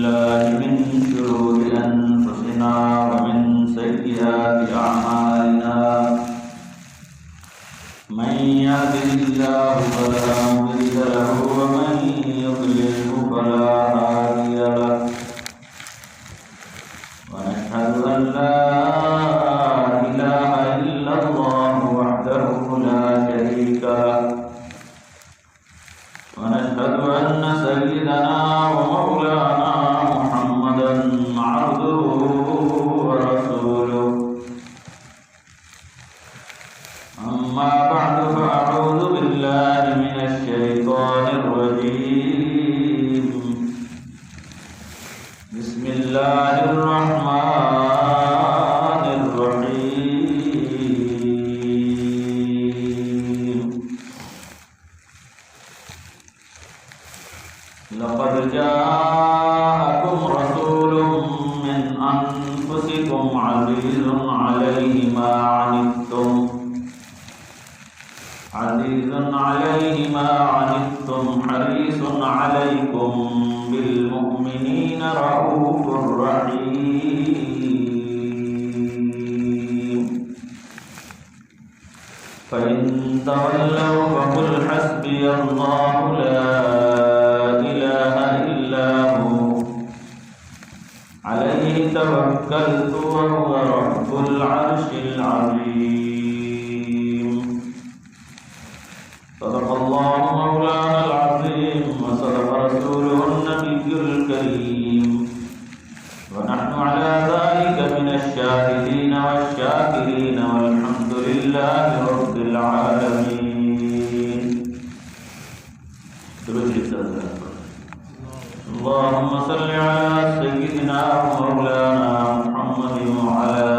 بالله من شرور أنفسنا ومن سيئات أعمالنا من يهده الله فلا مضل له ومن يضلل فلا هادي له ونشهد أن لا إله إلا الله وحده لا شريك له ونشهد أن سيدنا ومولانا محمدا عبده ورسوله أما بعد فأعوذ بالله من الشيطان الرجيم بسم الله الرحمن الرحيم لقد جاءكم رسول من أنفسكم عزيز عليه ما عنتم حريص عليكم بالمؤمنين رؤوف رحيم فإن تولوا فقل حسبي الله لا إله إلا هو عليه توكلت وهو رب العرش العظيم صدق الله مولانا العظيم وصدق رسوله النبي الكريم ونحن على ذلك من الشاهدين والشاكرين والحمد لله رب العالمين. اللهم صل على سيدنا ومولانا محمد وعلى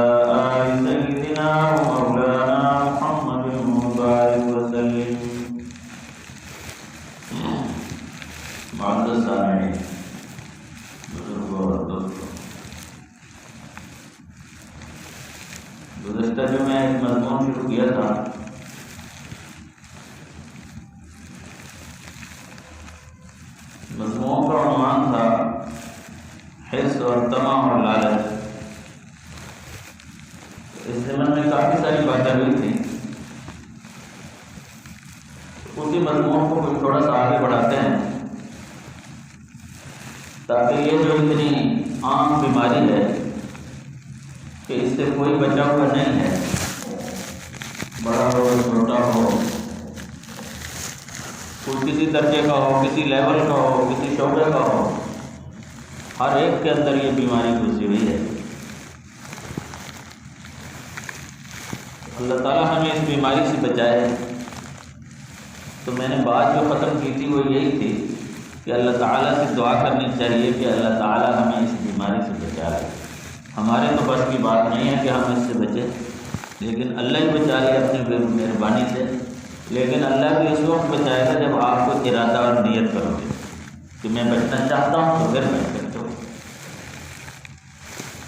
آل سيدنا ومولانا محمد وبارك وسلم. معزز سامعین، بزرگوں اور دوستوں، گزشتہ جو میں ایک مضمون شروع کیا تھا، مضمون کا عنوان تھا حرص اور طمع اور لالچ. اس ضمن میں کافی ساری باتیں ہوئی تھیں. اسی مضمون کو کچھ تھوڑا سا آگے بڑھاتے ہیں تاکہ یہ جو اتنی عام بیماری ہے کہ اس سے کوئی بچا ہوا نہیں ہے، بڑا ہو چھوٹا ہو، کوئی کسی درجے کا ہو، کسی لیول کا ہو، کسی شعبے کا ہو، ہر ایک کے اندر یہ بیماری گھسی ہوئی ہے. اللہ تعالیٰ ہمیں اس بیماری سے بچائے. تو میں نے بات جو ختم کی تھی وہ یہی تھی کہ اللہ تعالیٰ سے دعا کرنی چاہیے کہ اللہ تعالیٰ ہمیں اس بیماری سے بچا لے. ہمارے تو بس کی بات نہیں ہے کہ ہم اس سے بچیں، لیکن اللہ ہی بچا لے اپنی مہربانی سے. لیکن اللہ بھی اس وقت بچائے گا جب آپ کو ارادہ اور نیت کرو گے کہ میں بچنا چاہتا ہوں تو پھر بچ سکتے ہو.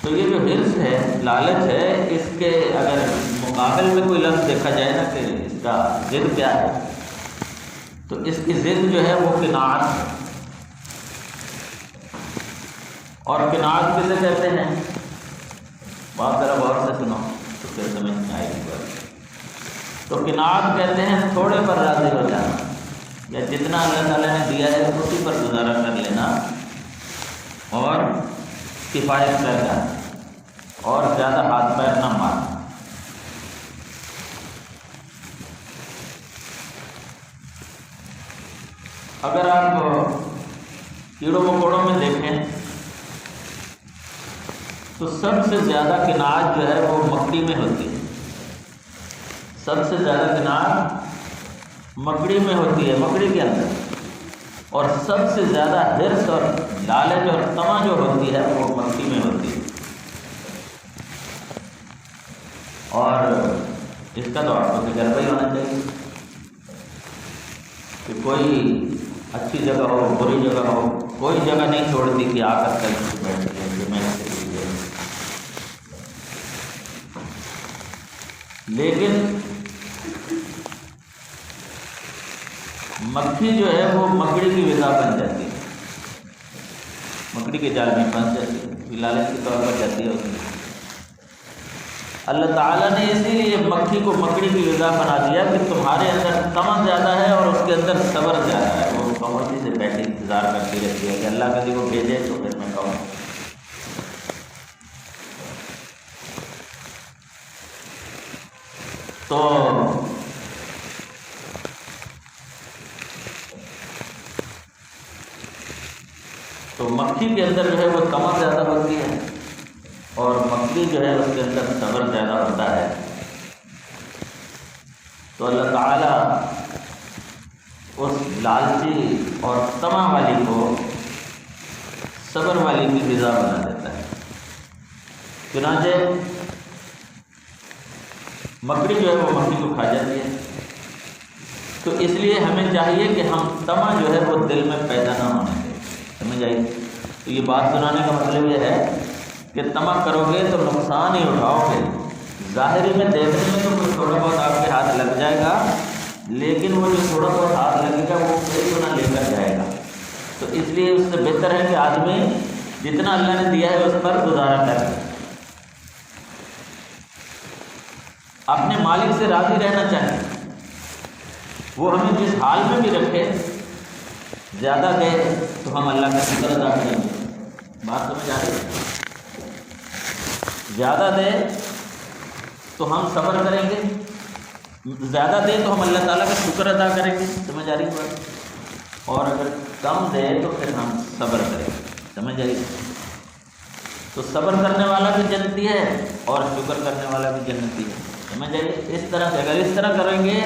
تو یہ جو حرص ہے، لالچ ہے، اس کے اگر مقابل میں کوئی لفظ دیکھا جائے نا کہ اس کا ضد کیا ہے، تو اس کی ضد جو ہے وہ قناعت ہے. اور قناعت کسے کہتے ہیں؟ بات ذرا غور سے سنو تو پھر سمجھ میں آئے گی بات. تو قناعت کہتے ہیں تھوڑے پر راضی ہو جانا، یا جتنا اللہ تعالیٰ نے دیا ہے اسی پر گزارا کر لینا اور کفایت کر جانا اور زیادہ ہاتھ پیر نہ مارنا. اگر آپ کیڑوں مکوڑوں میں دیکھیں تو سب سے زیادہ قناعت جو ہے وہ مکڑی میں ہوتی ہے. سب سے زیادہ قناعت مکڑی میں ہوتی ہے، مکڑی کے اندر. اور سب سے زیادہ حرص اور لالچ اور طمع جو ہوتی ہے وہ مکڑی میں ہوتی ہے. اور اس کا تو آپ کو تجربہ ہی ہونا چاہیے کہ کوئی اچھی جگہ ہو، بری جگہ ہو، کوئی جگہ نہیں چھوڑتی کہ آ کر بیٹھ گئے. لیکن مکھی جو ہے وہ مکڑی کی غذا بن جاتی ہے. مکڑی کے جال میں پھنس جاتی ہے، لالچ کے طور پر جاتی ہے اس میں۔ اللہ تعالیٰ نے اسی لیے مکھی کو مکڑی کی غذا بنا دیا کہ تمہارے اندر طمع زیادہ ہے اور اس کے اندر صبر زیادہ ہے۔ وہ خاموشی سے بیٹھے انتظار کرتی رہتی ہے کہ اللہ کبھی کو بھیجے تو پھر میں کہوں۔ تو مکھی کے اندر جو ہے وہ طمع زیادہ ہوتی ہے اور مکھی جو ہے اس کے اندر صبر زیادہ ہوتا ہے۔ تو اللہ تعالیٰ اس لالچی اور طمع والی کو صبر والی کی غذا بنا دیتا ہے۔ چنانچہ مکڑی جو ہے وہ مکھی کو کھا جاتی ہے۔ تو اس لیے ہمیں چاہیے کہ ہم طمع جو ہے وہ دل میں پیدا نہ ہونے دیں، سمجھ آئی؟ تو یہ بات سنانے کا مطلب یہ ہے کہ طمع کرو گے تو نقصان ہی اٹھاؤ گے۔ ظاہری میں دیکھنے میں تو کچھ تھوڑا بہت آپ کے ہاتھ لگ جائے گا، لیکن وہ جو تھوڑا بہت ہاتھ لگے گا وہ کئی گنا لے کر جائے گا۔ تو اس لیے اس سے بہتر ہے کہ آدمی جتنا اللہ نے دیا ہے اس پر گزارا کرے، اپنے مالک سے راضی رہنا چاہیے۔ وہ ہمیں جس حال میں بھی رکھے، زیادہ دے تو ہم اللہ کا شکر ادا کریں گے۔ بات سمجھ آ رہی ہے؟ زیادہ دے تو ہم صبر کریں گے، زیادہ دے تو ہم اللہ تعالیٰ کا شکر ادا کریں گے، سمجھ آ رہی بات؟ اور اگر کم دے تو پھر ہم صبر کریں گے، سمجھ آئی؟ تو صبر کرنے والا بھی جنتی ہے اور شکر کرنے والا بھی جنتی ہے، سمجھ آئی؟ اس طرح سے اگر اس طرح کریں گے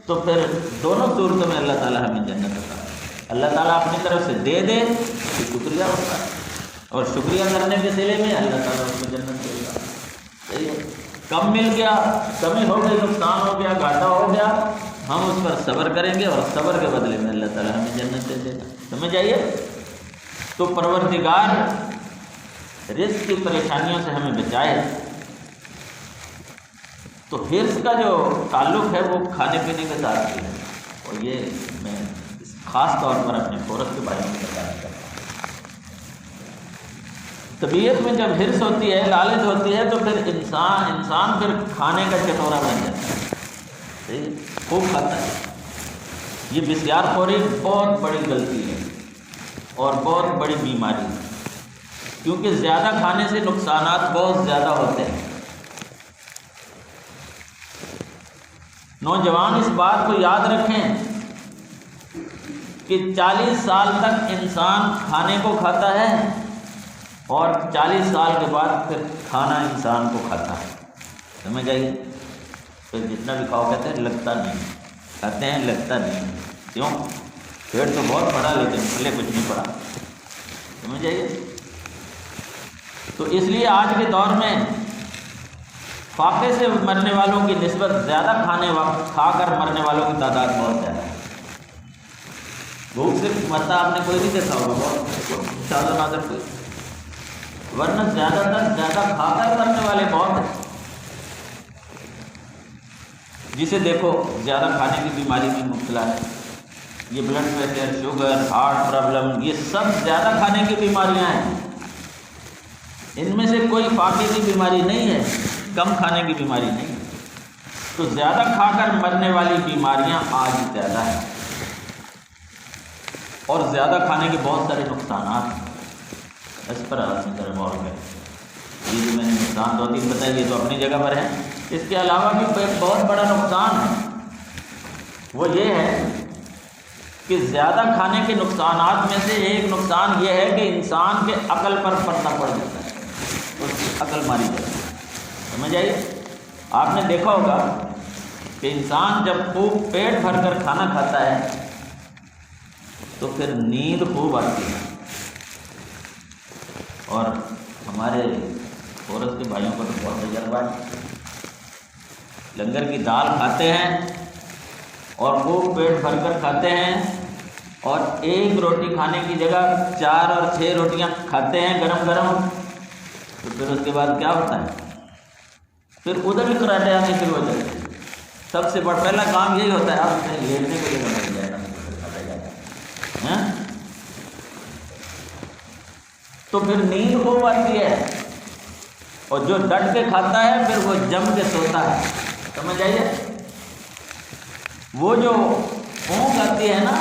تو پھر دونوں صورتوں میں اللہ تعالیٰ ہمیں جنت عطا کرے۔ اللہ تعالیٰ اپنی طرف سے دے دے تو شکریہ ہوتا ہے، اور شکریہ کرنے کے سلے میں اللہ تعالیٰ اس کو جنت دے گا۔ صحیح ہے؟ کم مل گیا، کمی ہو گئی، نقصان ہو گیا، گھاٹا ہو گیا، ہم اس پر صبر کریں گے اور صبر کے بدلے میں اللہ تعالیٰ ہمیں جنت دے دے گا، سمجھ آئیے؟ تو پروردگار رزق کی پریشانیوں سے ہمیں بچائے۔ تو حرص کا جو تعلق ہے وہ کھانے پینے کے ساتھ بھی ہے، اور یہ میں خاص طور پر اپنے فورت کے بارے میں بتانا چاہتا ہوں۔ طبیعت میں جب حرص ہوتی ہے، لالچ ہوتی ہے، تو پھر انسان پھر کھانے کا چٹورا بن جاتا ہے، صحیح؟ خوب کھاتا ہے۔ یہ بسیار خوری بہت بڑی غلطی ہے اور بہت بڑی بیماری ہے، کیونکہ زیادہ کھانے سے نقصانات بہت زیادہ ہوتے ہیں۔ نوجوان اس بات کو یاد رکھیں کہ 40 سال تک انسان کھانے کو کھاتا ہے اور 40 سال کے بعد پھر کھانا انسان کو کھاتا ہے، سمجھ آئیے؟ پھر جتنا بھی کھاؤ کہتے ہیں لگتا نہیں، کھاتے ہیں لگتا نہیں، کیوں؟ پیٹ تو بہت پڑا لیکن پھلے کچھ نہیں پڑا، سمجھ آئیے؟ تو اس لیے آج کے دور میں فاقے سے مرنے والوں کی نسبت زیادہ کھا کر مرنے والوں کی تعداد بہت زیادہ ہے۔ بھوک سے مرتا آپ نے کوئی نہیں دیکھا ہوگا، بہت شاذ و نادر کوئی، ورنہ زیادہ تر زیادہ کھا کر مرنے والے بہت ہیں۔ جسے دیکھو زیادہ کھانے کی بیماری میں مبتلا ہے، یہ blood pressure, sugar, heart problem, یہ سب زیادہ کھانے کی بیماریاں ہیں۔ ان میں سے کوئی فاقے کی بیماری نہیں ہے، کم کھانے کی بیماری نہیں ہے۔ تو زیادہ کھا کر مرنے والی بیماریاں آج زیادہ ہیں، اور زیادہ کھانے کے بہت سارے نقصانات ہیں۔ اس پر آج طرف اور گئے، یہ جو میں نے نقصان 2-3 بتایا یہ تو اپنی جگہ پر ہے، اس کے علاوہ بھی ایک بہت بڑا نقصان ہے، وہ یہ ہے کہ زیادہ کھانے کے نقصانات میں سے ایک نقصان یہ ہے کہ انسان کے عقل پر پردہ پڑ جاتا ہے، اس کی عقل ماری جاتی ہے، سمجھ آئیے؟ آپ نے دیکھا ہوگا کہ انسان جب خوب پیٹ بھر کر کھانا کھاتا ہے تو پھر نیند خوب آتی ہے، اور ہمارے فورس کے بھائیوں کو تو بہت تجربہ ہے، لنگر کی دال کھاتے ہیں اور خوب پیٹ بھر کر کھاتے ہیں، اور ایک روٹی کھانے کی جگہ 4 اور 6 روٹیاں کھاتے ہیں گرم گرم، تو پھر اس کے بعد کیا ہوتا ہے؟ پھر ادھر بھی کراٹے آنے شروع ہو جاتے ہیں۔ سب سے بڑا پہلا کام یہی ہوتا ہے، آپ لیٹنے کو جگہ مل جائے گا، تو پھر نیند خوب آتی ہے، اور جو ڈٹ کے کھاتا ہے پھر وہ جم کے سوتا ہے. سمجھ آئیے؟ وہ جو اونگ آتی ہے نا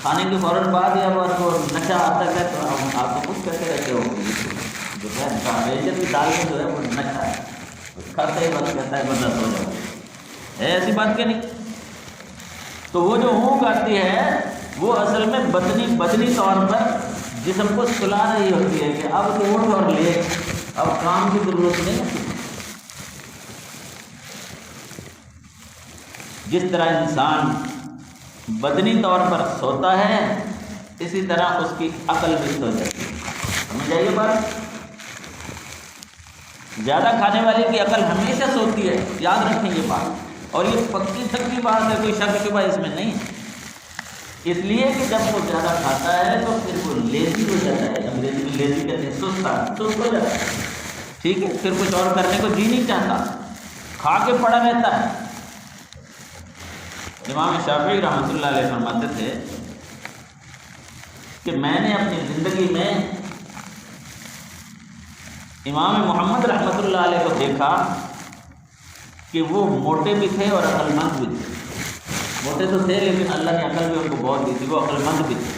کھانے کے فوراً بعد یا بس وہ نشہ آتا ہے تو آپ کو کچھ کہتے رہتے ہو جو ہے بیجر کی دال میں جو ہے وہ نشہ ہے، کھاتے ہی بس کہتا ہے بندہ سو جاؤ. ہے ایسی بات کہ نہیں؟ تو وہ جو اونگ آتی ہے وہ اصل میں بدنی طور پر جسم کو سلا رہی ہوتی ہے کہ اب تو اٹھ اور لے، اب کام کی ضرورت نہیں ہوتی. جس طرح انسان بدنی طور پر سوتا ہے اسی طرح اس کی عقل بھی سو جاتی ہے. سمجھ آئیے بات؟ زیادہ کھانے والے کی عقل ہمیشہ سوتی ہے، یاد رکھیں یہ بات، اور یہ پکی سکی بات ہے، کوئی شک شبہ اس میں نہیں. اس لیے کہ جب وہ زیادہ کھاتا ہے تو پھر وہ لیزی ہو جاتا ہے. انگریزی میں لیزی کہتے ہیں سست ہو جاتا ہے. ٹھیک ہے، پھر کچھ اور کرنے کو جی نہیں چاہتا، کھا کے پڑا رہتا ہے. امام شافعی رحمۃ اللہ علیہ فرماتے تھے کہ میں نے اپنی زندگی میں امام محمد رحمۃ اللہ علیہ کو دیکھا کہ وہ موٹے بھی تھے اور عقل مند بھی تھے. موٹے تو تھے لیکن اللہ نے عقل بھی ان کو بہت دی تھی، وہ عقل مند بھی تھے.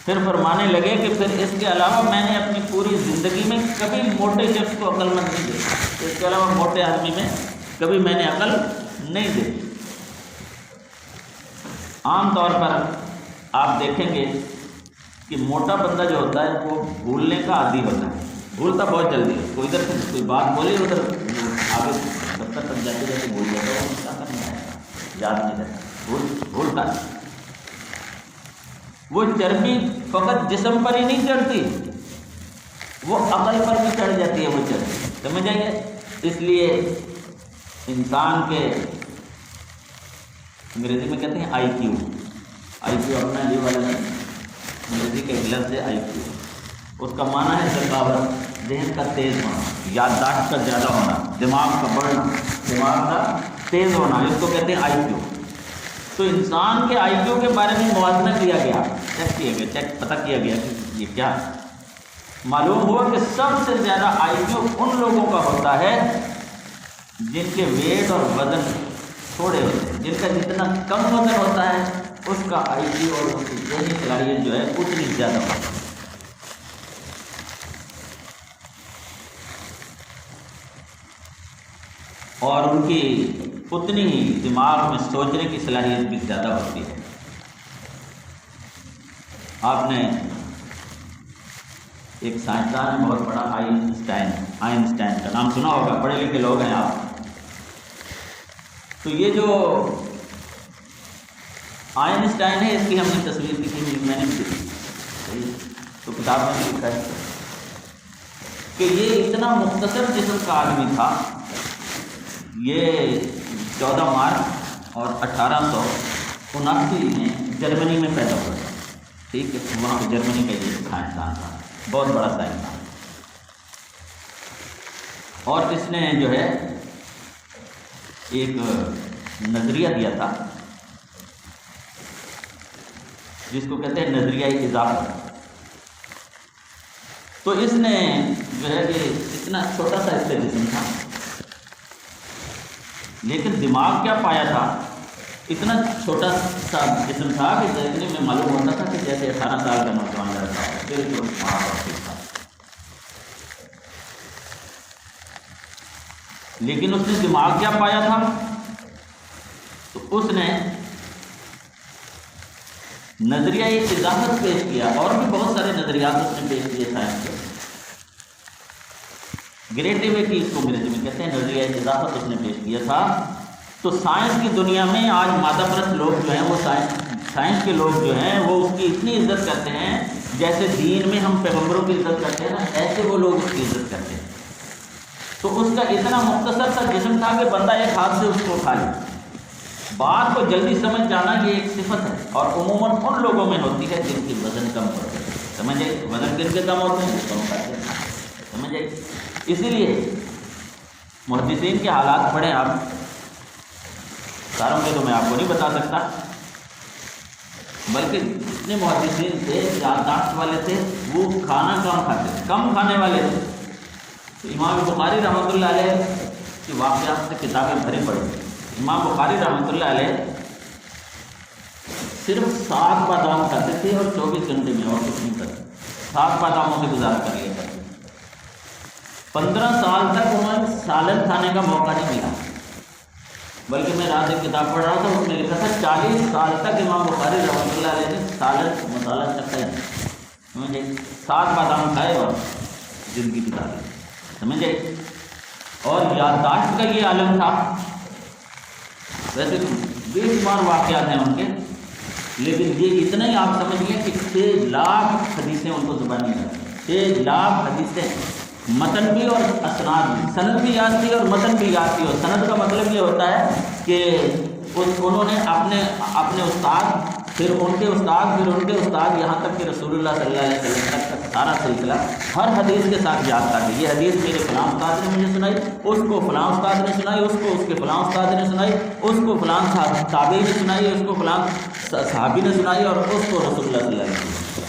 پھر فرمانے لگے کہ پھر اس کے علاوہ میں نے اپنی پوری زندگی میں کبھی موٹے شخص کو عقل مند نہیں دیکھا. اس کے علاوہ موٹے آدمی میں کبھی میں نے عقل نہیں دیکھی. عام طور پر آپ دیکھیں گے کہ موٹا بندہ جو ہوتا ہے وہ بھولنے کا عادی ہوتا ہے، بھولتا بہت جلدی ہے. کوئی ادھر سے کوئی بات بولی ادھر آگے دفتر تک جاتے جاتے بھول جاتا ہے، وہ کیا کرنا ہے یاد نہیں رہتا، بھولتا ہے. وہ چربی فقط جسم پر ہی نہیں چڑھتی، وہ عقل پر بھی چڑھ جاتی ہے وہ چربی. سمجھ آئیے؟ اس لیے انسان کے انگریزی میں کہتے ہیں آئی کیو اپنا یہ والا نہیں، انگریزی کے ایک لفظ ہے آئی کیو. اس کا معنی ہے ذکاوت، ذہن کا تیز ہونا، یادداشت کا زیادہ ہونا، دماغ کا بڑھنا، دماغ کا تیز ہونا، اس کو کہتے ہیں آئی کیو. تو انسان کے آئی کیو کے بارے میں موازنہ کیا گیا، چیک پتہ کیا گیا کہ یہ کیا. معلوم ہوا کہ سب سے زیادہ آئی کیو ان لوگوں کا ہوتا ہے جن کے ویٹ اور وزن تھوڑے ہوتے ہیں. جن کا جتنا کم وزن ہوتا ہے اس کا آئی کیو اور اس کی ذہنی صلاحیت جو ہے اتنی زیادہ ہوتی ہے. اور ان کی اتنی ہی دماغ میں سوچنے کی صلاحیت بھی زیادہ ہوتی ہے. آپ نے ایک سائنسدان ہے بہت بڑا آئنسٹائن کا نام سنا ہوگا، پڑھے لکھے لوگ ہیں آپ. تو یہ جو آئنسٹائن ہے اس کی ہم نے تصویر کی تھی، میں نے بھی دیکھی تو کتاب میں بھی لکھا ہے کہ یہ اتنا مختصر جسم کا آدمی تھا. یہ 14 مارچ اور 1879 میں جرمنی میں پیدا ہوا تھا. ٹھیک ہے، وہاں پہ جرمنی کا یہ سائنسدان تھا، بہت بڑا سائنسدان. اور اس نے جو ہے ایک نظریہ دیا تھا جس کو کہتے ہیں نظریہ اضافہ. تو اس نے جو ہے کہ اتنا چھوٹا سا اس کا جسم تھا لیکن دماغ کیا پایا تھا، اتنا چھوٹا سا جسم تھا کہ دیکھنے میں معلوم ہوتا تھا کہ جیسے 18 سال کا نوجوان لڑکا ہے، بالکل تھا. لیکن اس نے دماغ کیا پایا تھا، تو اس نے نظریہ اضافت پیش کیا. اور بھی بہت سارے نظریات اس نے پیش کیے سائنس کے. گریٹیوٹی اس کو انگریزی میں کہتے ہیں، نظریہ اضافت اس نے پیش کیا تھا. تو سائنس کی دنیا میں آج مادہ پرست لوگ جو ہیں وہ سائنس کے لوگ جو ہیں وہ اس کی اتنی عزت کرتے ہیں جیسے دین میں ہم پیغمبروں کی عزت کرتے ہیں نا، ایسے وہ لوگ اس کی عزت کرتے ہیں. تو اس کا اتنا مختصر سا جسم تھا کہ بندہ ایک ہاتھ سے اس کو اٹھا لے. بات کو جلدی سمجھ جانا یہ ایک صفت ہے، اور عموماً ان لوگوں میں ہوتی ہے جن کی وزن کم ہوتے ہیں. سمجھے؟ وزن کن کے کم ہوتے ہیں، کم کرتے ہیں. سمجھے؟ اسی لیے محدثین کے حالات پڑھیں آپ، ساروں کے تو میں آپ کو نہیں بتا سکتا. بلکہ جتنے محدثین تھے یادداشت والے تھے وہ کھانا کم کھاتے تھے، کم کھانے والے تھے. تو امام بخاری رحمۃ اللہ علیہ کی واقعات سے کتابیں بھری پڑی. امام بخاری رحمۃ اللہ علیہ صرف 7 بادام کھاتے تھے اور 24 گھنٹے میں اور کچھ نہیں کرتے. 7 باداموں سے گزارا کر لیا کرتے. 15 سال تک انہیں سالن کھانے کا موقع نہیں ملا. بلکہ میں رات ایک کتاب پڑھ رہا تھا، اس میں لکھا تھا 40 سال تک امام بخاری رحمۃ اللہ علیہ نے سالن مسالہ چکھا ہی نہیں. سمجھے؟ 7 بادام کھائے اور زندگی گزاری. سمجھے؟ اور یادداشت کا یہ عالم تھا. ویسے بے شمار واقعات ہیں ان کے، لیکن یہ اتنا ہی آپ سمجھ لیں کہ 6 لاکھ حدیثیں ان کو زبانی یاد تھیں. 6 لاکھ حدیثیں، متن بھی اور اسناد بھی. سند بھی یاد تھی اور متن بھی یاد تھی. اور سند کا مطلب یہ ہوتا ہے کہ انہوں نے اپنے استاد، پھر ان کے استاد، پھر ان کے استاد، یہاں تک کہ رسول اللہ صلی اللہ علیہ وسلم تک کا سارا سلسلہ ہر حدیث کے ساتھ یاد کر دی. یہ حدیث میرے فلاں استاد نے مجھے سنائی، اس کو فلاں استاد نے سنائی، اس کو اس کے فلاں استاد نے سنائی، اس کو فلاں تابعی نے سنائی، اس کو فلاں صحابی نے سنائی، اور اس کو رسول اللہ صلی اللہ علیہ وسلم.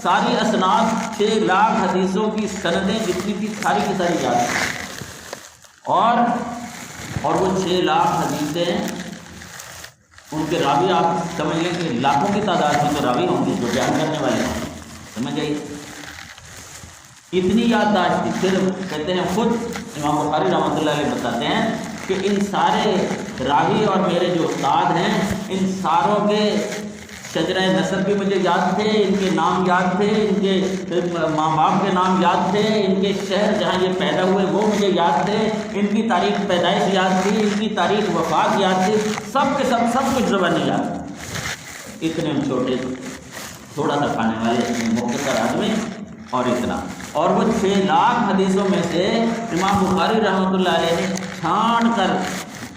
ساری اسناد 6 لاکھ حدیثوں کی سندیں جتنی تھی ساری کی ساری یاد تھی. اور وہ 6 لاکھ حدیثیں ان کے راوی آپ سمجھ لیں کہ لاکھوں کی تعداد میں تو راوی ہوں گے جو بیان کرنے والے ہیں. سمجھ آئی؟ اتنی یادداشت تھی. پھر کہتے ہیں خود امام بخاری رحمۃ اللہ علیہ بتاتے ہیں کہ ان سارے راوی اور میرے جو استاد ہیں ان ساروں کے شجرہ نسب بھی مجھے یاد تھے، ان کے نام یاد تھے، ان کے ماں باپ کے نام یاد تھے، ان کے شہر جہاں یہ پیدا ہوئے وہ مجھے یاد تھے، ان کی تاریخ پیدائش یاد تھی، ان کی تاریخ وفات یاد تھی. سب کے سب کچھ زبانی یاد. اتنے چھوٹے تھوڑا سا کھانے والے اتنے مختصر آدمی اور اتنا. اور وہ 6 لاکھ حدیثوں میں سے امام بخاری رحمۃ اللہ علیہ نے چھانٹ کر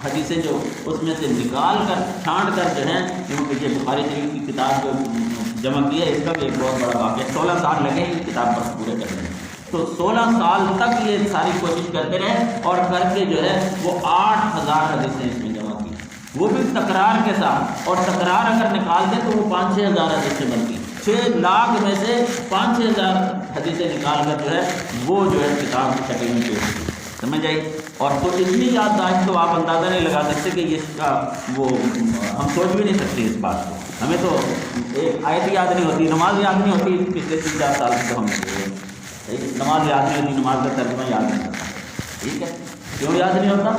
حدیثیں جو اس میں سے نکال کر چھانٹ کر جو ہیں یہ بخاری شریف کی کتاب جو جمع کی ہے، اس کا بھی ایک بہت بڑا واقعہ. 16 سال لگے یہ کتاب پر پورے کرنے میں. تو 16 سال تک یہ ساری کوشش کرتے رہے اور کر کے جو ہے وہ 8000 حدیثیں اس میں جمع کی، وہ بھی تکرار کے ساتھ. اور تکرار اگر نکال دیں تو وہ 5-6 ہزار حدیثیں بنتی. 6 لاکھ میں سے 5-6 ہزار حدیثیں نکال کر جو ہے وہ جو ہے کتاب کی شکل میں پیش کی. سمجھ آئی؟ اور تو اتنی یادداشت تو آپ اندازہ نہیں لگا سکتے کہ یہ اس کا وہ ہم سوچ بھی نہیں سکتے اس بات کو. ہمیں تو ایک آیت یاد نہیں ہوتی، نماز یاد نہیں ہوتی. پچھلے 3-4 سال سے ہم نماز یاد نہیں ہوتی، نماز کا ترجمہ یاد نہیں ہوتا. ٹھیک ہے، کیوں یاد نہیں ہوتا؟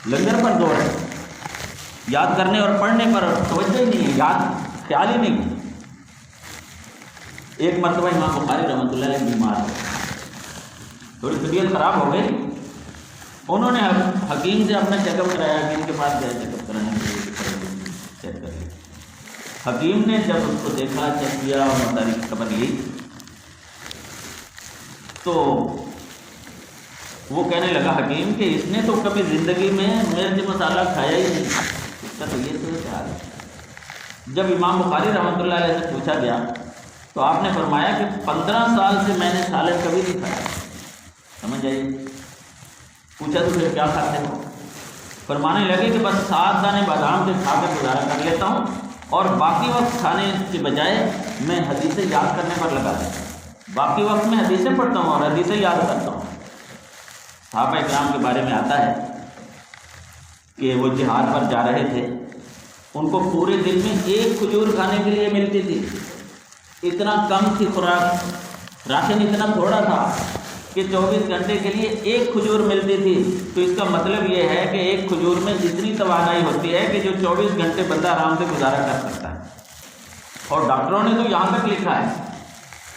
لنگر پر زور ہے، یاد کرنے اور پڑھنے پر توجہ ہی نہیں ہے، یاد خیال ہی نہیں ہے. ایک مرتبہ امام بخاری رحمۃ اللہ علیہ بیمار ہے، تھوڑی طبیعت خراب ہو گئی. انہوں نے حکیم سے اپنا چیک اپ کرایا، حکیم کے پاس گئے چیک اپ کرانے کے لیے، چیک کر لیا. حکیم نے جب اس کو دیکھا، چیک کیا اور تاریخ خبر لی تو وہ کہنے لگا حکیم کہ اس نے تو کبھی زندگی میں مرچ مسالہ کھایا ہی نہیں. اس کا تو یہ صورت حال ہے. جب امام بخاری رحمۃ اللہ علیہ سے پوچھا گیا تو آپ نے فرمایا کہ 15 سال سے میں نے سالن کبھی نہیں کھایا. سمجھ آئیے؟ پوچھا تو پھر کیا کھاتے ہو؟ فرمانے لگے کہ بس 7 دانے بادام کے کھا کے گزارا کر لیتا ہوں اور باقی وقت کھانے کے بجائے میں حدیثیں یاد کرنے پر لگا دیتا ہوں. باقی وقت میں حدیثیں پڑھتا ہوں اور حدیثیں یاد کرتا ہوں. صحابہ کرام کے بارے میں آتا ہے کہ وہ جہاد پر جا رہے تھے، ان کو پورے دن میں 1 کھجور کھانے کے لیے ملتی تھی. اتنا کم تھی خوراک، راشن اتنا تھوڑا تھا کہ 24 گھنٹے کے لیے 1 کھجور ملتی تھی. تو اس کا مطلب یہ ہے کہ 1 کھجور میں جتنی توانائی ہوتی ہے کہ جو 24 گھنٹے بندہ آرام سے گزارا کر سکتا ہے. اور ڈاکٹروں نے تو یہاں تک لکھا ہے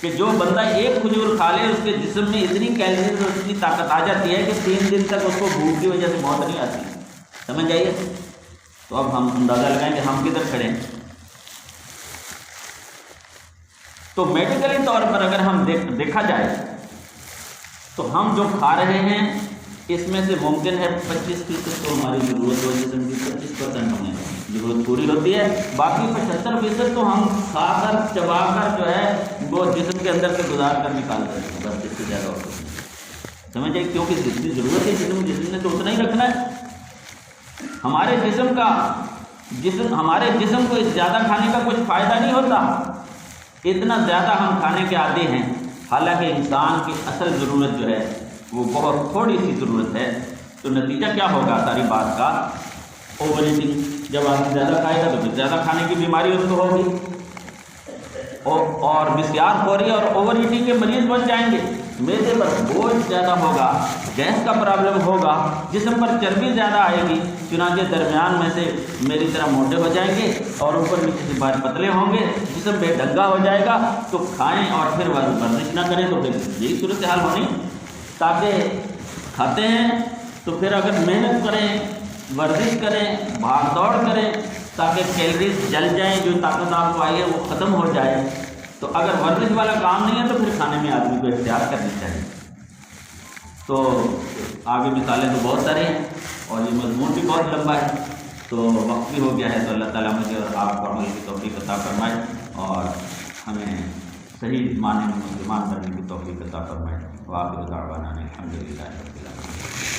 کہ جو بندہ 1 کھجور کھا لے اس کے جسم میں اتنی کیلریز اور اتنی طاقت آ جاتی ہے کہ 3 دن تک اس کو بھوک کی وجہ سے موت نہیں آتی. سمجھ آئیے؟ تو اب ہم اندازہ لگائیں کہ ہم کدھر کھڑے ہیں. تو میڈیکلی طور پر اگر ہم دیکھا جائے تو ہم جو کھا رہے ہیں اس میں سے ممکن ہے 25% تو ہماری ضرورت ہو، جسم کی 25% ہمیں ضرورت پوری ہوتی ہے. باقی 75% تو ہم کھا کر چبا کر جو ہے وہ جسم کے اندر سے گزار کر نکال دیتے ہیں. بس اس سے زیادہ اور کچھ نہیں. سمجھ آئے؟ کیونکہ جتنی ضرورت ہے جسم نے تو اتنا ہی رکھنا ہے. ہمارے جسم کا ہمارے جسم کو زیادہ کھانے کا کچھ فائدہ نہیں ہوتا، اتنا زیادہ ہم کھانے کے عادی ہیں، حالانکہ انسان کی اصل ضرورت جو ہے وہ بہت تھوڑی سی ضرورت ہے۔ تو نتیجہ کیا ہوگا ساری بات کا؟ Over eating. جب آدمی زیادہ کھائے گا تو پھر زیادہ کھانے کی بیماری اس کو ہوگی، اور بسیار خوری اور اوور ایٹنگ کے مریض بن جائیں گے۔ معدے پر بوجھ زیادہ ہوگا، گیس کا پرابلم ہوگا، جسم پر چربی زیادہ آئے گی، چنانچہ درمیان میں سے میری طرح موٹے ہو جائیں گے اور اوپر نیچے سے باہر پتلے ہوں گے، جسم بے ڈنگا ہو جائے گا۔ تو کھائیں اور پھر ورزش نہ کریں تو پھر یہی صورتحال ہونی۔ تاکہ کھاتے ہیں تو پھر اگر محنت کریں، ورزش کریں، بھاگ دوڑ کریں تاکہ کیلریز جل جائیں، جو طاقت آپ کو آئی ہے وہ ختم ہو جائے۔ تو اگر ورزش والا کام نہیں ہے تو پھر کھانے میں آدمی کو احتیاط کرنی چاہیے۔ تو آگے مثالیں تو بہت سارے ہیں اور یہ مضمون بھی بہت لمبا ہے، تو وقت بھی ہو گیا ہے۔ تو اللہ تعالیٰ مجھے اور آپ کو عمل کی توفیق عطا فرمائے اور ہمیں صحیح معنی میں مسلمان بننے کی توفیق عطا فرمائے۔ وآخر دعوانا الحمدللہ رب العالمین۔